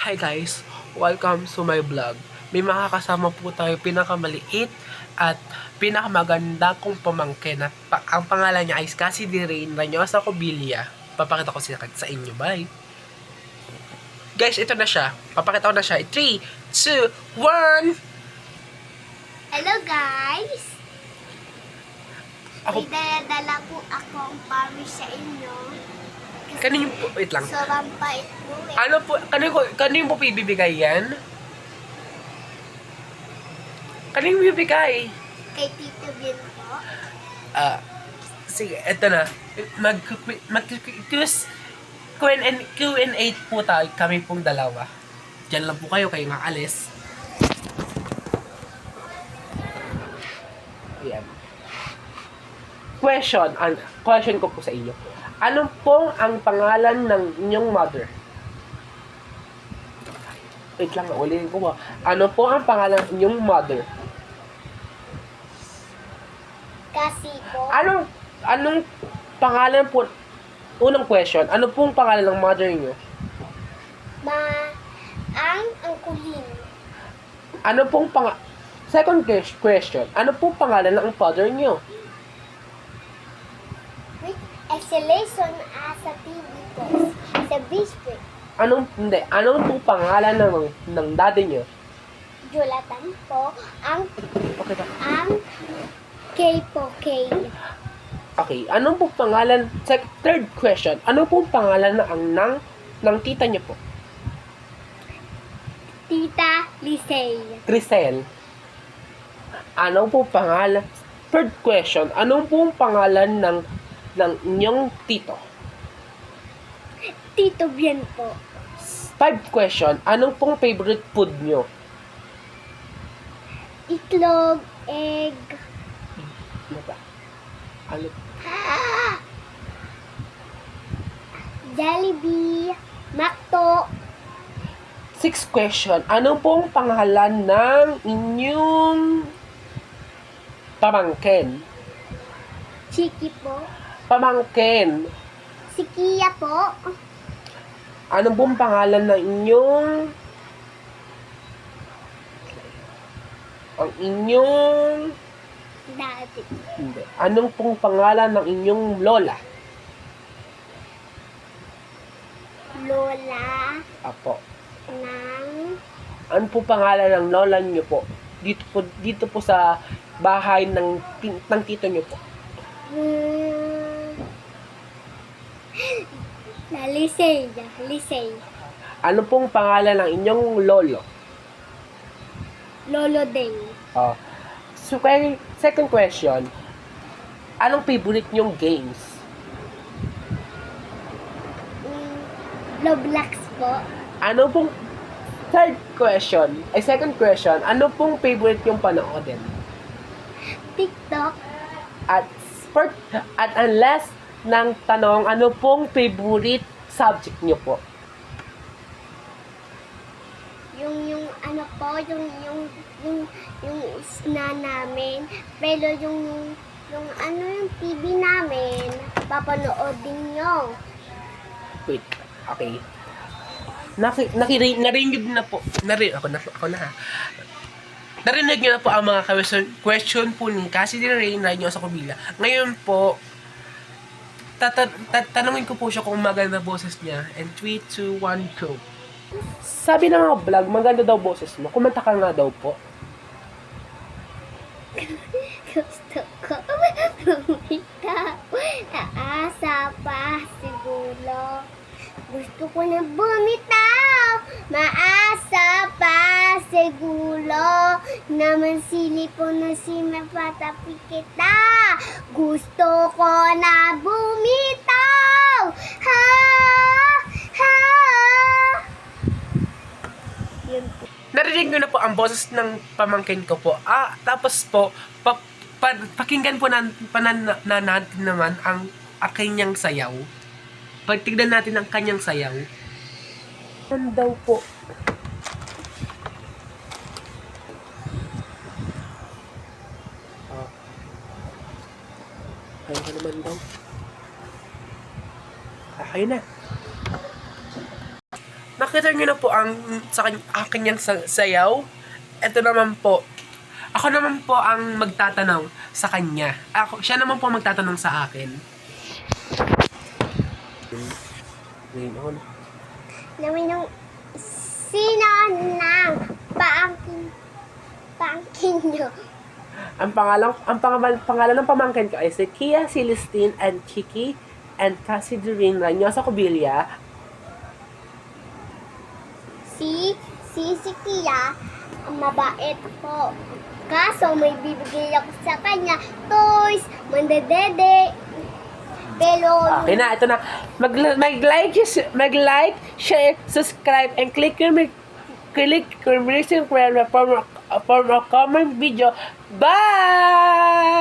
Hi guys! Welcome to my vlog. May makakasama po tayo pinakamaliit at pinakamaganda kong pamangkin at ang pangalan niya ay Cassie Dirain Ranyosa Cobilla. Papakita ko sa inyo. Bye! Guys, ito na siya. Papakita ko na siya. 3, 2, 1! Hello guys! Ako, May dala po akong pamir sa inyo. kanino po, wait lang. Sobrang pait po eh. Ano po, kanino po ibibigay yan? Kanino ibibigay? Kay Tito Bill po. Sige, eto na. Q&A po tayo, kami pong dalawa. Diyan lang po kayo nga alis. Ayan. Question ko po sa inyo. Ano pong ang pangalan ng inyong mother? Wait lang, ulitin ko po. Ano po ang pangalan ng inyong mother? Kasi po, Anong pangalan po? Unang question, ano pong pangalan ng mother niyo? ang angkulin. Ano pong Second question, ano pong pangalan ng father niyo? With exhalation sa TV po. Sa biscuit. Anong pong pangalan ng daddy niyo? Jonathan po. Okay ba? Ang K po, K. Okay, anong pong pangalan? Third question, ano pong pangalan ng tita niyo po? Tita Lisey. Crisel. Ano pong pangalan? Third question, anong pong pangalan ng inyong tito? Tito Bien po. 5 question, anong pong favorite food niyo? Itlog, egg. Ano ba? Ano? Jollibee, Macto, 6 question, ano pong pangalan ng inyong pamangkin? Chiki po, Pamangkin. si Kia po, Ano pong pangalan ng inyong dati, hindi. Anong pong pangalan ng inyong lola? Lola, Apo. ng Ano po pangalan ng lola niyo po? Dito po sa bahay ng tito niyo po. na Lisey, Ano pong pangalan ng inyong lolo? Lolo Deng, So, second question, anong favorite niyong games? Roblox po, Ano pong second question, ano pong favorite yung panoodin? TikTok, At ang last ng tanong, ano pong favorite subject niyo po? yung ano po, yung isna namin, pero yung TV namin, papanoodin nyo. Wait, okay. Narinig na po. Ako na ha. Narinig niyo na po ang mga question po ni Cassie Dirain Ranyosa Cobilla. Ngayon po, tatanungin ko po siya kung maganda boses niya. And 3, 2, 1, go. Sabi ng mga vlog, maganda daw boses mo. Kumanta ka nga daw po. Gusto ko bumitaw, naasa pa siguro. Gusto ko na bumitaw, maasa pa siguro. Naman silipo na si mapatapi kita. Gusto ko na bumitaw, ha, ha. Yun po. Narinig niyo na po ang boses ng pamangkin ko po. Tapos po, pakinggan po natin naman ang kanyang sayaw. Pagtignan natin ang kanyang sayaw. Ano daw po? Ayun ka naman daw. Ayun na. nakita niyo na po ang akin yung sayaw. Ito naman po. Ako naman po ang magtatanong sa kanya. Siya naman po ang magtatanong sa akin. Naman yung sino ng paangkin nyo? Ang pangalan ng pamangkin ko ay si Kia Celestine and Chiki and Cassie Doreen Ranyosa Cobilla. Si Kia, mabait po. Kaso may bibigay ako sa kanya, toys, mandedede. Pero, Okay na, ito na. Mag-like, share, subscribe, and click your recent for more comment video. Bye!